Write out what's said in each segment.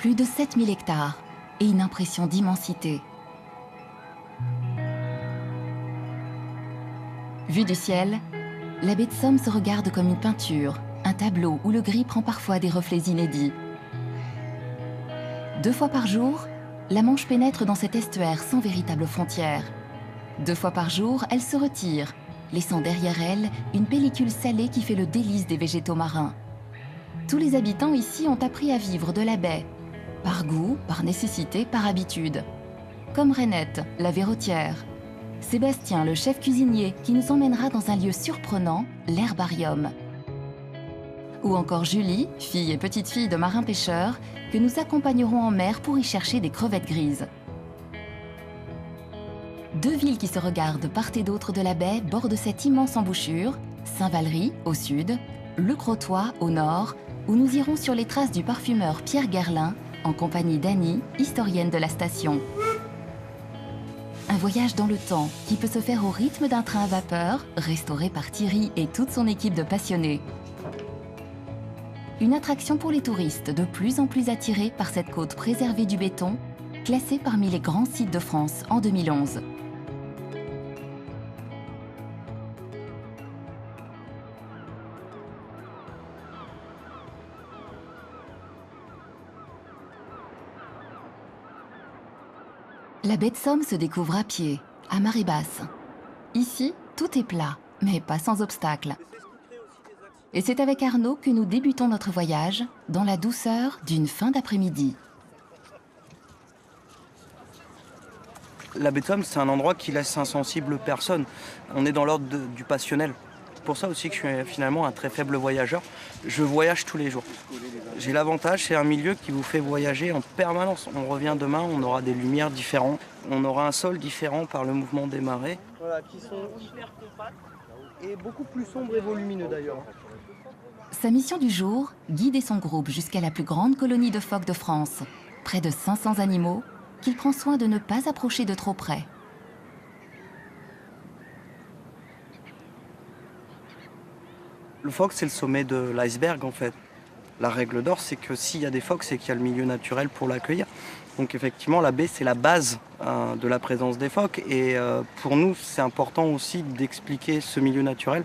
Plus de 7000 hectares et une impression d'immensité. Vue du ciel, la baie de Somme se regarde comme une peinture, un tableau où le gris prend parfois des reflets inédits. 2 fois par jour, la Manche pénètre dans cet estuaire sans véritable frontière. 2 fois par jour, elle se retire, laissant derrière elle une pellicule salée qui fait le délice des végétaux marins. Tous les habitants ici ont appris à vivre de la baie, par goût, par nécessité, par habitude. Comme Rainette, la verrotière. Sébastien, le chef cuisinier, qui nous emmènera dans un lieu surprenant, l'herbarium. Ou encore Julie, fille et petite-fille de marins-pêcheurs, que nous accompagnerons en mer pour y chercher des crevettes grises. 2 villes qui se regardent part et d'autre de la baie bordent cette immense embouchure, Saint-Valery au sud, Le Crotoy au nord, où nous irons sur les traces du parfumeur Pierre Guerlain, en compagnie d'Annie, historienne de la station. Un voyage dans le temps qui peut se faire au rythme d'un train à vapeur, restauré par Thierry et toute son équipe de passionnés. Une attraction pour les touristes de plus en plus attirés par cette côte préservée du béton, classée parmi les grands sites de France en 2011. La baie de Somme se découvre à pied, à marée basse. Ici, tout est plat, mais pas sans obstacle. Et c'est avec Arnaud que nous débutons notre voyage dans la douceur d'une fin d'après-midi. La baie de Somme, c'est un endroit qui laisse insensible personne. On est dans l'ordre du passionnel. C'est pour ça aussi que je suis finalement un très faible voyageur. Je voyage tous les jours. J'ai l'avantage, c'est un milieu qui vous fait voyager en permanence. On revient demain, on aura des lumières différentes. On aura un sol différent par le mouvement des marées. Voilà, qui sont hyper compactes et beaucoup plus sombres et volumineux d'ailleurs. Sa mission du jour, guider son groupe jusqu'à la plus grande colonie de phoques de France. Près de 500 animaux qu'il prend soin de ne pas approcher de trop près. Le phoque, c'est le sommet de l'iceberg en fait. La règle d'or, c'est que s'il y a des phoques, c'est qu'il y a le milieu naturel pour l'accueillir. Donc effectivement, la baie, c'est la base de la présence des phoques. Et pour nous, c'est important aussi d'expliquer ce milieu naturel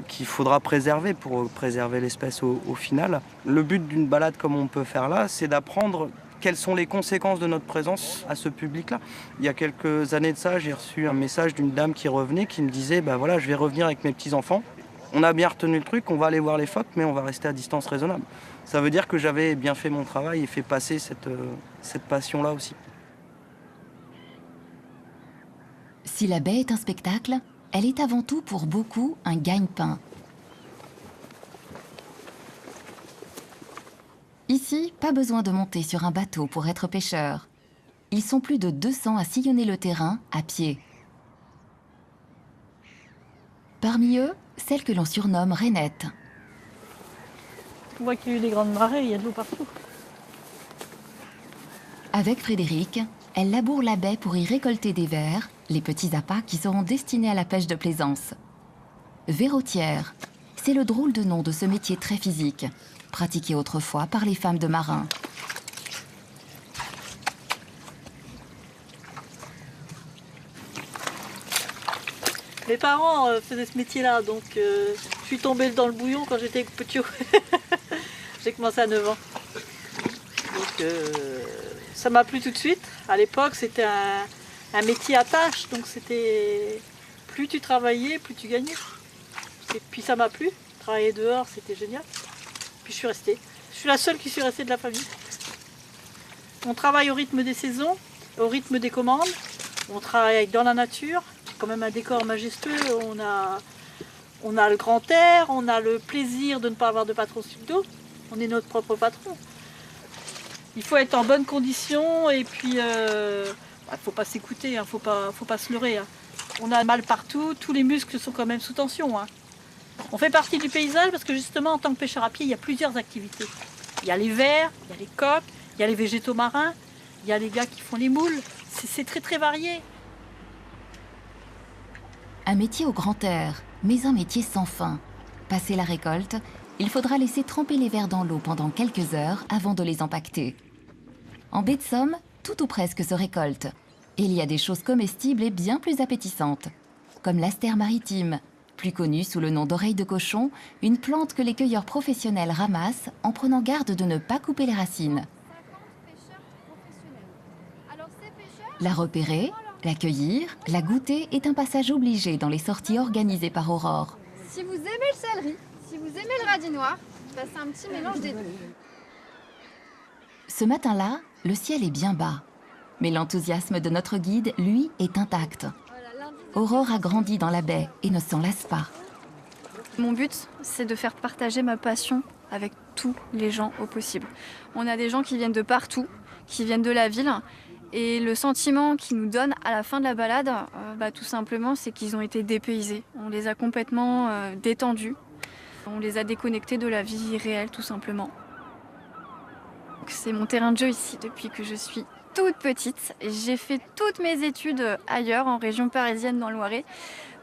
qu'il faudra préserver pour préserver l'espèce au final. Le but d'une balade comme on peut faire là, c'est d'apprendre quelles sont les conséquences de notre présence à ce public-là. Il y a quelques années de ça, j'ai reçu un message d'une dame qui revenait, qui me disait « voilà, je vais revenir avec mes petits-enfants ». On a bien retenu le truc, on va aller voir les phoques, mais on va rester à distance raisonnable. Ça veut dire que j'avais bien fait mon travail et fait passer cette passion-là aussi. Si la baie est un spectacle, elle est avant tout pour beaucoup un gagne-pain. Ici, pas besoin de monter sur un bateau pour être pêcheur. Ils sont plus de 200 à sillonner le terrain à pied. Parmi eux, celle que l'on surnomme Rainette. On voit qu'il y a eu des grandes marées, il y a de l'eau partout. Avec Frédéric, elle laboure la baie pour y récolter des vers, les petits appâts qui seront destinés à la pêche de plaisance. Verrotière, c'est le drôle de nom de ce métier très physique, pratiqué autrefois par les femmes de marins. Mes parents faisaient ce métier-là, donc je suis tombée dans le bouillon quand j'étais petit. J'ai commencé à 9 ans. Donc ça m'a plu tout de suite. À l'époque, c'était un métier à tâche, donc c'était plus tu travaillais, plus tu gagnais. Et puis ça m'a plu. Travailler dehors, c'était génial. Puis je suis restée. Je suis la seule qui suis restée de la famille. On travaille au rythme des saisons, au rythme des commandes. On travaille dans la nature. Quand même un décor majestueux, on a le grand air, on a le plaisir de ne pas avoir de patron sur le dos, on est notre propre patron. Il faut être en bonne condition et puis faut pas s'écouter, faut pas se leurrer. Hein. On a mal partout, tous les muscles sont quand même sous tension. Hein. On fait partie du paysage parce que justement en tant que pêcheur à pied, il y a plusieurs activités. Il y a les vers, il y a les coques, il y a les végétaux marins, il y a les gars qui font les moules, c'est très très varié. Un métier au grand air, mais un métier sans fin. Passé la récolte, il faudra laisser tremper les vers dans l'eau pendant quelques heures avant de les empaqueter. En baie de Somme, tout ou presque se récolte. Et il y a des choses comestibles et bien plus appétissantes, comme l'astère maritime, plus connue sous le nom d'oreille de cochon, une plante que les cueilleurs professionnels ramassent en prenant garde de ne pas couper les racines. La repérer, la cueillir, la goûter est un passage obligé dans les sorties organisées par Aurore. Si vous aimez le céleri, si vous aimez le radis noir, bah c'est un petit mélange des deux. Ce matin-là, le ciel est bien bas. Mais l'enthousiasme de notre guide, lui, est intact. Aurore a grandi dans la baie et ne s'en lasse pas. Mon but, c'est de faire partager ma passion avec tous les gens au possible. On a des gens qui viennent de partout, qui viennent de la ville. Et le sentiment qu'ils nous donnent à la fin de la balade, tout simplement, c'est qu'ils ont été dépaysés. On les a complètement détendus. On les a déconnectés de la vie réelle, tout simplement. C'est mon terrain de jeu ici depuis que je suis toute petite. J'ai fait toutes mes études ailleurs, en région parisienne, dans le Loiret,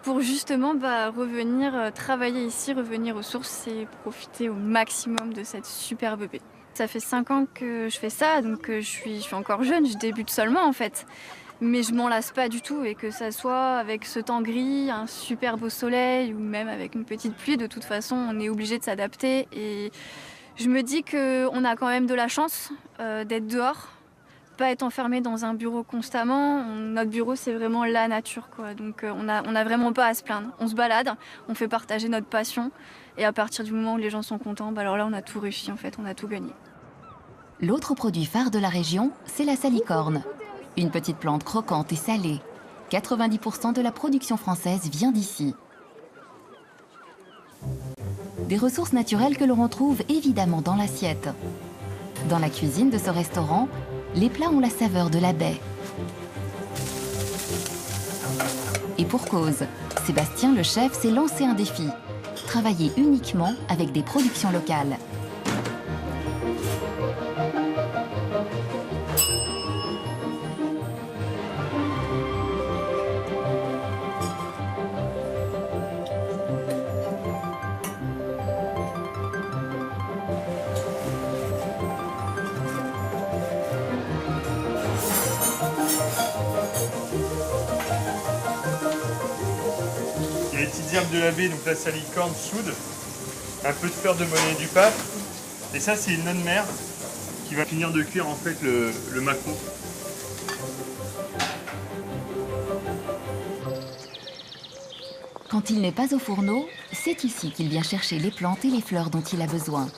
pour justement revenir travailler ici, revenir aux sources et profiter au maximum de cette superbe baie. Ça fait 5 ans que je fais ça, donc je suis encore jeune, je débute seulement en fait. Mais je m'en lasse pas du tout, et que ça soit avec ce temps gris, un super beau soleil, ou même avec une petite pluie, de toute façon on est obligé de s'adapter. Et je me dis qu'on a quand même de la chance d'être dehors, pas être enfermé dans un bureau constamment. Notre bureau, c'est vraiment la nature, quoi. Donc on a vraiment pas à se plaindre. On se balade, on fait partager notre passion, et à partir du moment où les gens sont contents, alors là on a tout réussi en fait, on a tout gagné. L'autre produit phare de la région, c'est la salicorne. Une petite plante croquante et salée. 90% de la production française vient d'ici. Des ressources naturelles que l'on retrouve évidemment dans l'assiette. Dans la cuisine de ce restaurant, les plats ont la saveur de la baie. Et pour cause, Sébastien, le chef, s'est lancé un défi. Travailler uniquement avec des productions locales. Les petites herbes de la baie, donc la salicorne, soude, un peu de fleur de monnaie du pape, et ça c'est une noix de mer qui va finir de cuire en fait le maquereau. Quand il n'est pas au fourneau, c'est ici qu'il vient chercher les plantes et les fleurs dont il a besoin.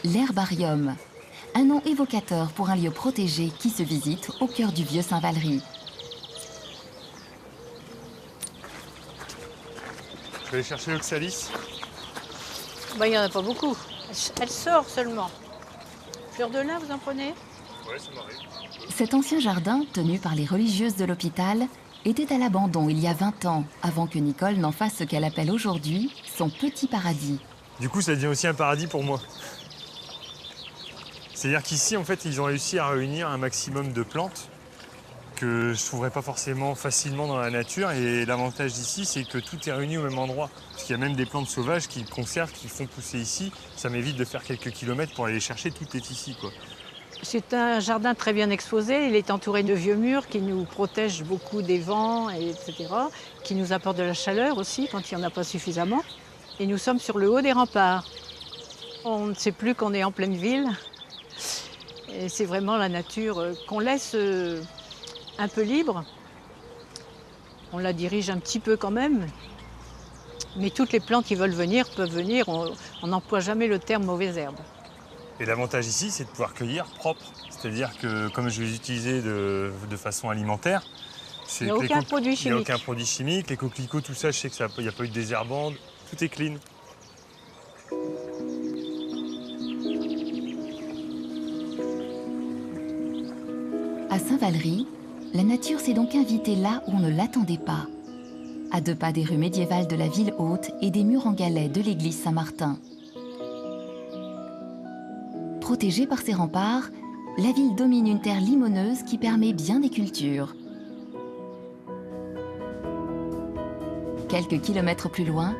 L'herbarium, un nom évocateur pour un lieu protégé qui se visite au cœur du vieux Saint-Valery. Je vais aller chercher l'oxalis. Il n'y en a pas beaucoup. Elle sort seulement. Fleur de lin, vous en prenez? Ouais, ça m'arrive. Cet ancien jardin, tenu par les religieuses de l'hôpital, était à l'abandon il y a 20 ans, avant que Nicole n'en fasse ce qu'elle appelle aujourd'hui son petit paradis. Du coup, ça devient aussi un paradis pour moi. C'est-à-dire qu'ici, en fait, ils ont réussi à réunir un maximum de plantes que je ne trouverais pas forcément facilement dans la nature. Et l'avantage d'ici, c'est que tout est réuni au même endroit. Parce qu'il y a même des plantes sauvages qui conservent, qui font pousser ici. Ça m'évite de faire quelques kilomètres pour aller les chercher. Tout est ici, quoi. C'est un jardin très bien exposé. Il est entouré de vieux murs qui nous protègent beaucoup des vents, etc., qui nous apportent de la chaleur aussi quand il n'y en a pas suffisamment. Et nous sommes sur le haut des remparts. On ne sait plus qu'on est en pleine ville. Et c'est vraiment la nature qu'on laisse un peu libre. On la dirige un petit peu quand même. Mais toutes les plantes qui veulent venir peuvent venir. On n'emploie jamais le terme mauvaise herbe. Et l'avantage ici, c'est de pouvoir cueillir propre. C'est-à-dire que comme je vais les utiliser de façon alimentaire, il n'y a aucun produit chimique. Il n'y a aucun produit chimique. Les coquelicots, tout ça, je sais qu'il n'y a pas eu de désherbant. Tout est clean. À Saint-Valery, la nature s'est donc invitée là où on ne l'attendait pas. À 2 pas des rues médiévales de la ville haute et des murs en galets de l'église Saint-Martin. Protégée par ses remparts, la ville domine une terre limoneuse qui permet bien des cultures. Quelques kilomètres plus loin,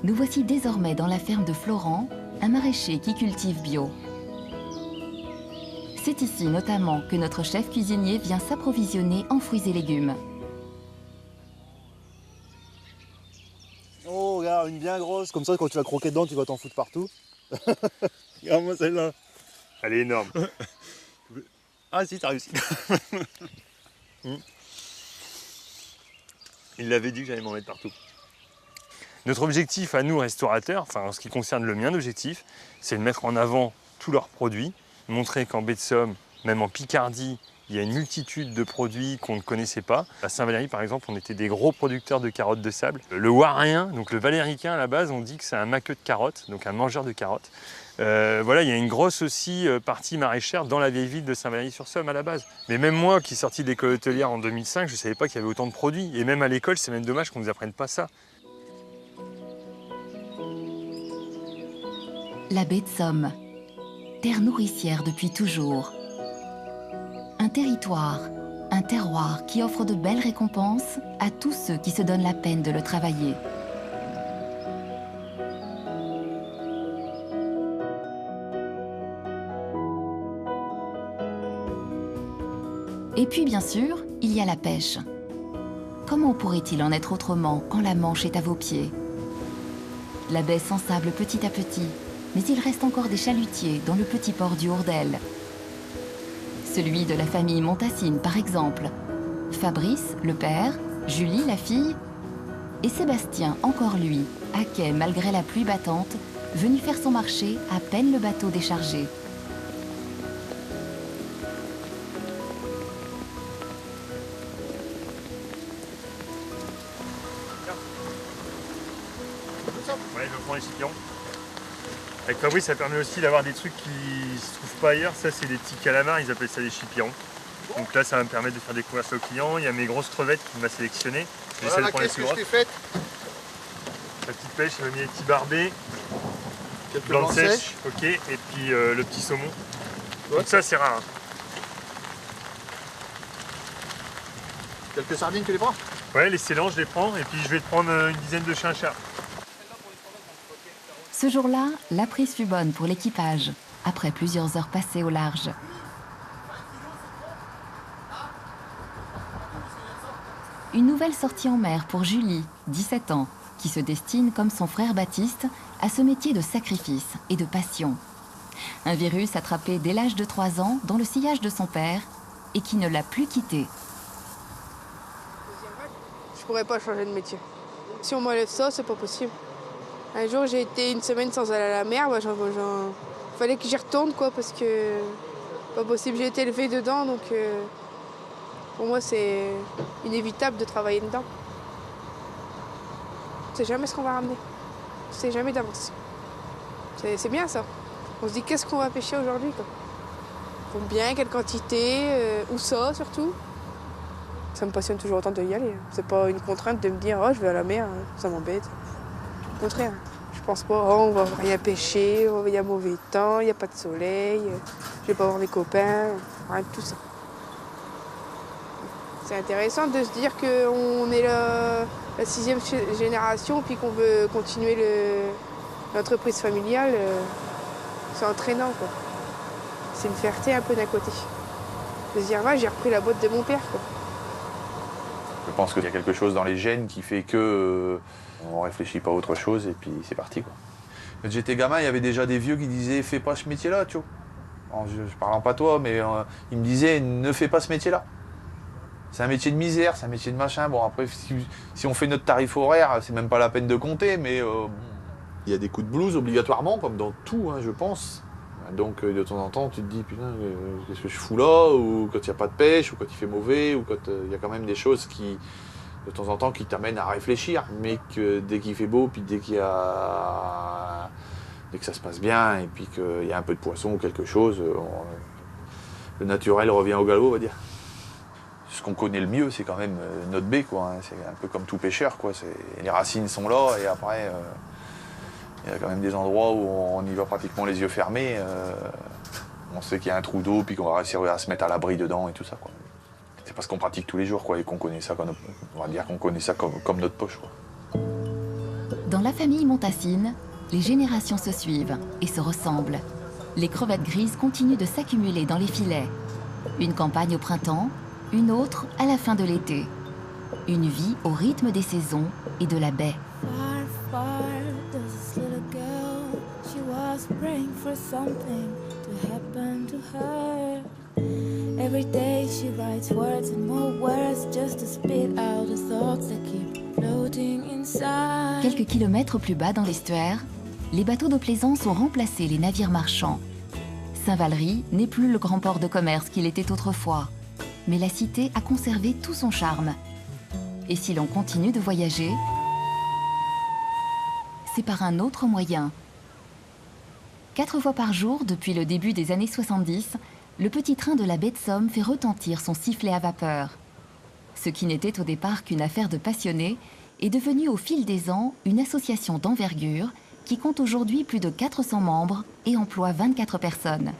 nous voici désormais dans la ferme de Florent, un maraîcher qui cultive bio. C'est ici notamment que notre chef cuisinier vient s'approvisionner en fruits et légumes. Oh, regarde, une bien grosse. Comme ça, quand tu vas croquer dedans, tu vas t'en foutre partout. Regarde-moi celle-là. Elle est énorme. Ah si, t'as réussi. Il l'avait dit que j'allais m'en mettre partout. Notre objectif à nous, restaurateurs, enfin en ce qui concerne le mien d'objectif, c'est de mettre en avant tous leurs produits, montrer qu'en baie de Somme, même en Picardie, il y a une multitude de produits qu'on ne connaissait pas. À Saint-Valery, par exemple, on était des gros producteurs de carottes de sable. Le Warrien, donc le Valéricain à la base, on dit que c'est un maqueux de carottes, donc un mangeur de carottes. Voilà, il y a une grosse aussi partie maraîchère dans la vieille ville de Saint-Valery-sur-Somme à la base. Mais même moi, qui suis sorti de l'école hôtelière en 2005, je ne savais pas qu'il y avait autant de produits. Et même à l'école, c'est même dommage qu'on ne nous apprenne pas ça. La baie de Somme, terre nourricière depuis toujours. Un territoire, un terroir qui offre de belles récompenses à tous ceux qui se donnent la peine de le travailler. Et puis bien sûr, il y a la pêche. Comment pourrait-il en être autrement quand la Manche est à vos pieds? La baie s'ensable petit à petit, mais il reste encore des chalutiers dans le petit port du Hourdel. Celui de la famille Montassine, par exemple. Fabrice, le père, Julie, la fille, et Sébastien, encore lui, à quai malgré la pluie battante, venu faire son marché à peine le bateau déchargé. Ouais, je prends les chipions. Avec Fabrice, ça permet aussi d'avoir des trucs qui ne se trouvent pas ailleurs. Ça, c'est des petits calamars, ils appellent ça des chipirons. Donc là, ça va me permettre de faire découvrir ça aux clients. Il y a mes grosses crevettes qu'il m'a sélectionnées. Voilà la caisse que je t'ai faite. La petite pêche, il m'a mis les petits barbets, Quelques blancs blancs sèches, sèches. ok, et puis le petit saumon. Ouais. Donc ça, c'est rare. Hein. Quelques sardines, tu les prends? Ouais, les scellants, je les prends. Et puis, je vais te prendre une dizaine de chinchas. Ce jour-là, la prise fut bonne pour l'équipage, après plusieurs heures passées au large. Une nouvelle sortie en mer pour Julie, 17 ans, qui se destine, comme son frère Baptiste, à ce métier de sacrifice et de passion. Un virus attrapé dès l'âge de 3 ans dans le sillage de son père et qui ne l'a plus quitté. Je pourrais pas changer de métier. Si on m'enlève ça, c'est pas possible. Un jour, j'ai été une semaine sans aller à la mer, fallait que j'y retourne, quoi, parce que pas possible. J'ai été élevée dedans, donc pour moi, c'est inévitable de travailler dedans. On sait jamais ce qu'on va ramener. On sait jamais d'avance. C'est bien ça. On se dit qu'est-ce qu'on va pêcher aujourd'hui, quoi. Combien, quelle quantité, où ça surtout. Ça me passionne toujours autant d'y aller. C'est pas une contrainte de me dire oh je vais à la mer, ça m'embête. Au contraire, je pense pas oh on va rien pêcher, il y a mauvais temps, il n'y a pas de soleil, je vais pas voir mes copains, rien de tout ça. C'est intéressant de se dire qu'on est la 6e génération puis qu'on veut continuer l'entreprise familiale. C'est entraînant, quoi. C'est une fierté un peu d'un côté. De se dire ouais, j'ai repris la boîte de mon père, quoi. Je pense qu'il y a quelque chose dans les gènes qui fait que on réfléchit pas à autre chose et puis c'est parti, quoi. Quand j'étais gamin, il y avait déjà des vieux qui disaient fais pas ce métier-là, tu vois. Alors, je parle en patois, mais ils me disaient ne fais pas ce métier-là. C'est un métier de misère, c'est un métier de machin. Bon après, si on fait notre tarif horaire, c'est même pas la peine de compter, mais il y a des coups de blues obligatoirement, comme dans tout, hein, je pense. Donc de temps en temps, tu te dis putain, qu'est-ce que je fous là? Ou quand il n'y a pas de pêche, ou quand il fait mauvais, ou quand il y a quand même des choses qui, de temps en temps, qui t'amènent à réfléchir. Mais que dès qu'il fait beau, puis dès que ça se passe bien, et puis qu'il y a un peu de poisson ou quelque chose, le naturel revient au galop, on va dire. Ce qu'on connaît le mieux, c'est quand même notre baie, quoi. Hein. C'est un peu comme tout pêcheur, quoi. Les racines sont là, et après. Il y a quand même des endroits où on y va pratiquement les yeux fermés. On sait qu'il y a un trou d'eau puis qu'on va réussir à se mettre à l'abri dedans et tout ça, quoi. C'est parce qu'on pratique tous les jours, quoi, et qu'on connaît ça, on va dire qu'on connaît ça comme notre poche, quoi. Dans la famille Montassine, les générations se suivent et se ressemblent. les crevettes grises continuent de s'accumuler dans les filets. Une campagne au printemps, une autre à la fin de l'été. Une vie au rythme des saisons et de la baie. Quelques kilomètres plus bas dans l'estuaire, les bateaux de plaisance ont remplacé les navires marchands. Saint-Valery n'est plus le grand port de commerce qu'il était autrefois, mais la cité a conservé tout son charme. Et si l'on continue de voyager, c'est par un autre moyen. 4 fois par jour, depuis le début des années 70, le petit train de la baie de Somme fait retentir son sifflet à vapeur. Ce qui n'était au départ qu'une affaire de passionnés est devenu au fil des ans une association d'envergure qui compte aujourd'hui plus de 400 membres et emploie 24 personnes.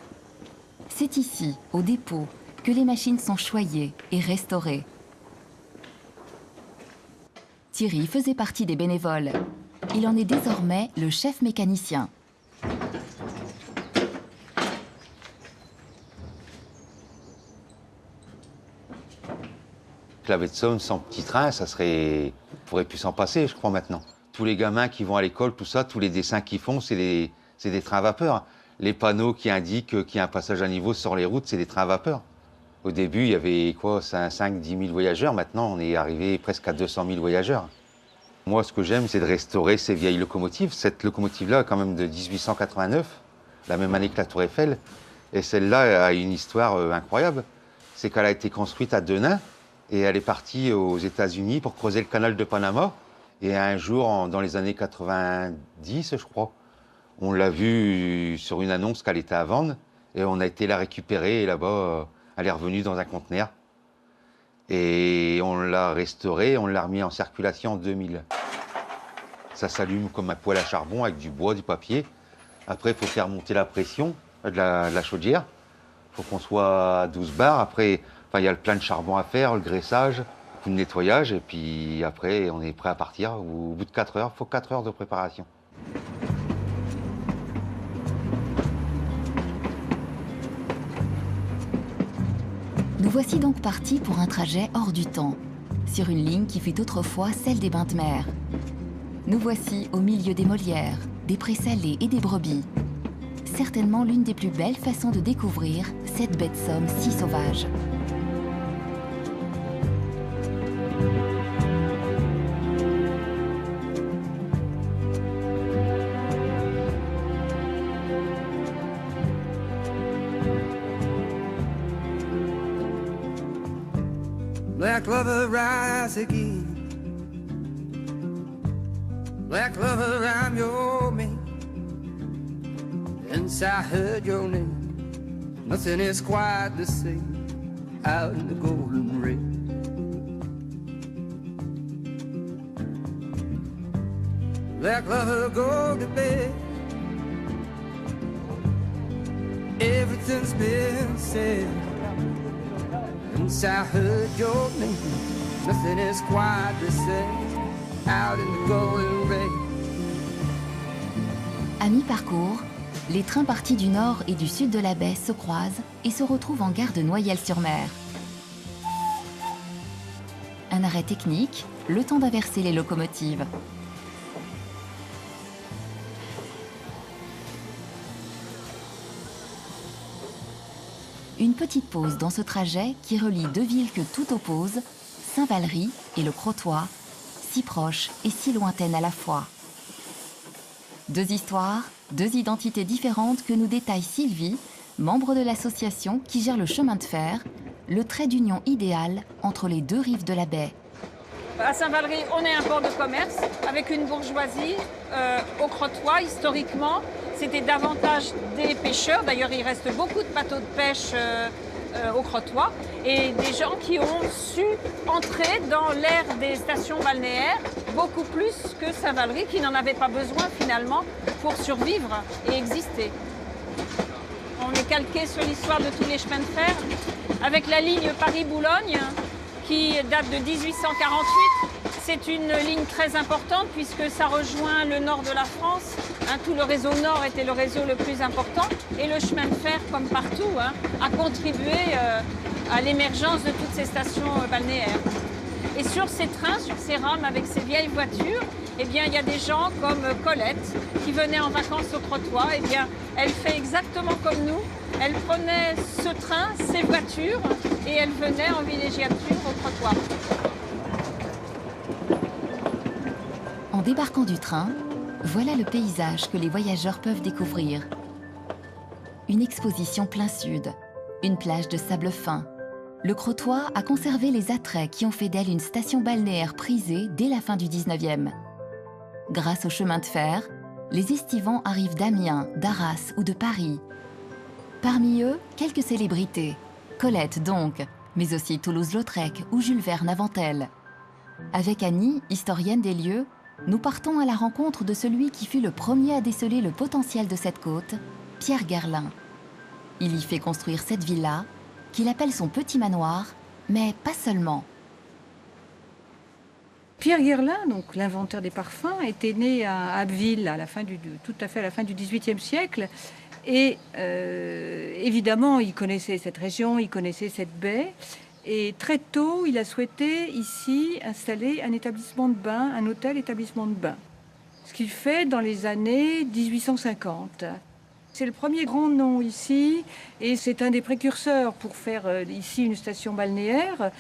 C'est ici, au dépôt, que les machines sont choyées et restaurées. Thierry faisait partie des bénévoles. Il en est désormais le chef mécanicien. La baie de Somme sans petit train, ça serait... On pourrait plus s'en passer, je crois, maintenant. Tous les gamins qui vont à l'école, tout ça, tous les dessins qu'ils font, c'est des trains à vapeur. Les panneaux qui indiquent qu'il y a un passage à niveau sur les routes, c'est des trains à vapeur. Au début, il y avait quoi, 5-10 000 voyageurs. Maintenant, on est arrivé presque à 200 000 voyageurs. Moi, ce que j'aime, c'est de restaurer ces vieilles locomotives. Cette locomotive-là, quand même de 1889, la même année que la Tour Eiffel. Et celle-là a une histoire incroyable. C'est qu'elle a été construite à Denain et elle est partie aux États-Unis pour creuser le canal de Panama. Et un jour, dans les années 90, je crois, on l'a vue sur une annonce qu'elle était à vendre et on a été la récupérer et là-bas, elle est revenue dans un conteneur. Et on l'a restaurée, on l'a remis en circulation en 2000. Ça s'allume comme un poêle à charbon avec du bois, du papier. Après, il faut faire monter la pression de la chaudière. Il faut qu'on soit à 12 bars. Après, il y a le plein de charbon à faire, le graissage, le nettoyage. Et puis après, on est prêt à partir. Au bout de 4 heures, il faut 4 heures de préparation. Nous voici donc partis pour un trajet hors du temps, sur une ligne qui fut autrefois celle des bains de mer. Nous voici au milieu des Molières, des prés salés et des brebis. Certainement l'une des plus belles façons de découvrir cette baie de Somme si sauvage. Black lover, rise again. Black lover, I'm your man. Since I heard your name, nothing is quite the same out in the golden rain. Black lover, go to bed. Everything's been said. Since I heard your name, nothing is quite the same out in the golden rain. À mi-parcours, les trains partis du nord et du sud de la baie se croisent et se retrouvent en gare de Noyelles-sur-Mer. Un arrêt technique, le temps d'inverser les locomotives. Une petite pause dans ce trajet qui relie deux villes que tout oppose, Saint-Valery et le Crotoy, si proches et si lointaines à la fois. Deux histoires, deux identités différentes que nous détaille Sylvie, membre de l'association qui gère le chemin de fer, le trait d'union idéal entre les deux rives de la baie. À Saint-Valery, on est un port de commerce avec une bourgeoisie. Au Crotoy, historiquement, c'était davantage des pêcheurs. D'ailleurs, il reste beaucoup de bateaux de pêche au Crotoy. Et des gens qui ont su entrer dans l'ère des stations balnéaires beaucoup plus que Saint-Valery, qui n'en avait pas besoin finalement pour survivre et exister. On est calqué sur l'histoire de tous les chemins de fer, avec la ligne Paris-Boulogne, qui date de 1848. C'est une ligne très importante puisque ça rejoint le nord de la France hein. Tout le réseau nord était le réseau le plus important et le chemin de fer, comme partout, hein, a contribué à l'émergence de toutes ces stations balnéaires. Et sur ces trains, sur ces rames avec ces vieilles voitures, eh bien, il y a des gens comme Colette qui venaient en vacances au Crotoy. Eh bien, elle fait exactement comme nous. Elle prenait ce train, ces voitures, et elle venait en villégiature au Crotoy. En débarquant du train, voilà le paysage que les voyageurs peuvent découvrir. Une exposition plein sud, une plage de sable fin. Le Crotoy a conservé les attraits qui ont fait d'elle une station balnéaire prisée dès la fin du 19e. Grâce au chemin de fer, les estivants arrivent d'Amiens, d'Arras ou de Paris. Parmi eux, quelques célébrités. Colette donc, mais aussi Toulouse-Lautrec ou Jules Verne avant elle. Avec Annie, historienne des lieux, nous partons à la rencontre de celui qui fut le premier à déceler le potentiel de cette côte, Pierre Guerlin. Il y fait construire cette villa, qu'il appelle son petit manoir, mais pas seulement. Pierre Guerlin, donc l'inventeur des parfums, était né à Abbeville tout à fait à la fin du XVIIIe siècle. Et évidemment, il connaissait cette région, il connaissait cette baie. Et très tôt, il a souhaité ici installer un établissement de bain, un hôtel-établissement de bain. Ce qu'il fait dans les années 1850. C'est le premier grand nom ici et c'est un des précurseurs pour faire ici une station balnéaire.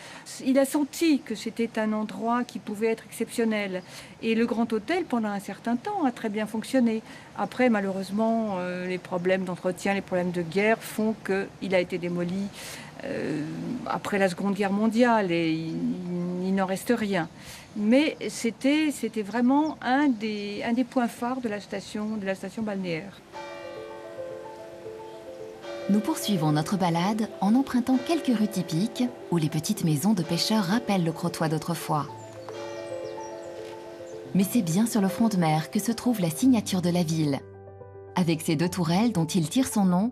Il a senti que c'était un endroit qui pouvait être exceptionnel. Et le Grand Hôtel, pendant un certain temps, a très bien fonctionné. Après, malheureusement, les problèmes d'entretien, les problèmes de guerre font qu'il a été démoli après la Seconde Guerre mondiale et il n'en reste rien. Mais c'était vraiment un des points phares de la station balnéaire. Nous poursuivons notre balade en empruntant quelques rues typiques où les petites maisons de pêcheurs rappellent le Crotoy d'autrefois. Mais c'est bien sur le front de mer que se trouve la signature de la ville. Avec ses 2 tourelles dont il tire son nom,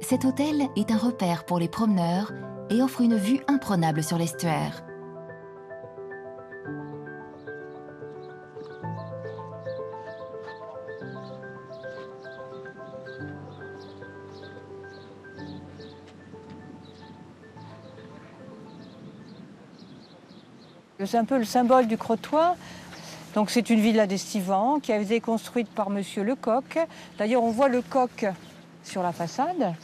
cet hôtel est un repère pour les promeneurs et offre une vue imprenable sur l'estuaire. C'est un peu le symbole du Crotoy. Donc c'est une villa d'estivants qui a été construite par Monsieur Lecoq. D'ailleurs, on voit le coq sur la façade.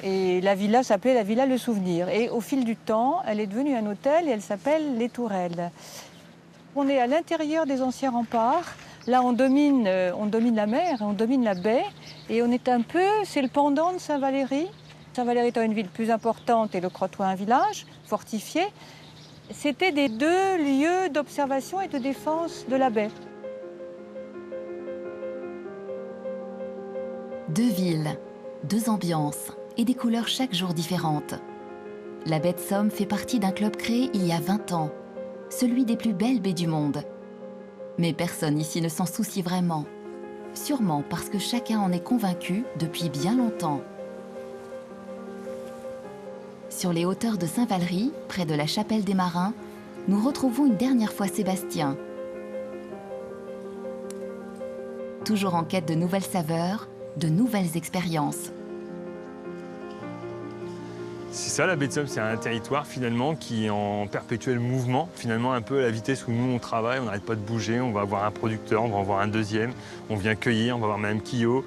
Et la villa s'appelait la Villa Le Souvenir. Et au fil du temps, elle est devenue un hôtel et elle s'appelle Les Tourelles. On est à l'intérieur des anciens remparts. Là, on domine la mer, on domine la baie. Et on est c'est le pendant de Saint-Valery. Saint-Valery étant une ville plus importante et le Crotoy un village fortifié. C'était des 2 lieux d'observation et de défense de la baie. 2 villes, 2 ambiances et des couleurs chaque jour différentes. La baie de Somme fait partie d'un club créé il y a 20 ans, celui des plus belles baies du monde. Mais personne ici ne s'en soucie vraiment, sûrement parce que chacun en est convaincu depuis bien longtemps. Sur les hauteurs de Saint-Valery, près de la chapelle des Marins, nous retrouvons une dernière fois Sébastien. Toujours en quête de nouvelles saveurs, de nouvelles expériences. C'est ça la baie de Somme, c'est un territoire finalement qui est en perpétuel mouvement, finalement un peu à la vitesse où nous on travaille, on n'arrête pas de bouger, on va avoir un producteur, on va en voir un deuxième, on vient cueillir, on va voir Madame Quillot.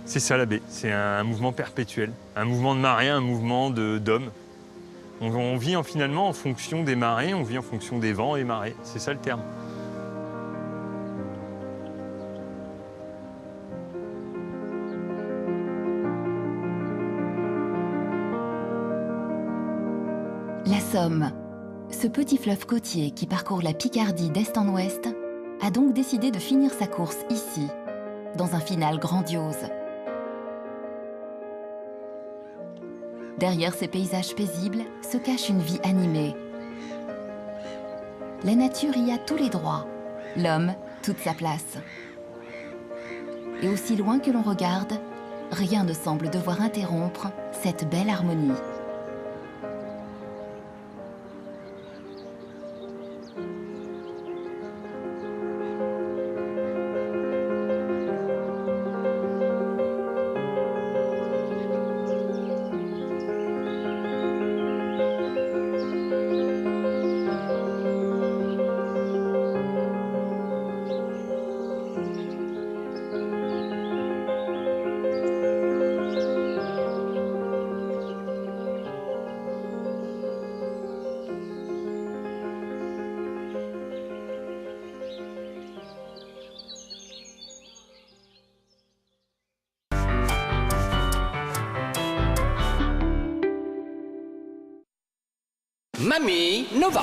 C'est ça la baie, c'est un mouvement perpétuel, un mouvement de marée, un mouvement d'hommes. On vit finalement en fonction des marées, on vit en fonction des vents et marées, c'est ça le terme. La Somme, ce petit fleuve côtier qui parcourt la Picardie d'est en ouest, a donc décidé de finir sa course ici, dans un final grandiose. Derrière ces paysages paisibles se cache une vie animée. La nature y a tous les droits, l'homme toute sa place. Et aussi loin que l'on regarde, rien ne semble devoir interrompre cette belle harmonie. Mamie Nova.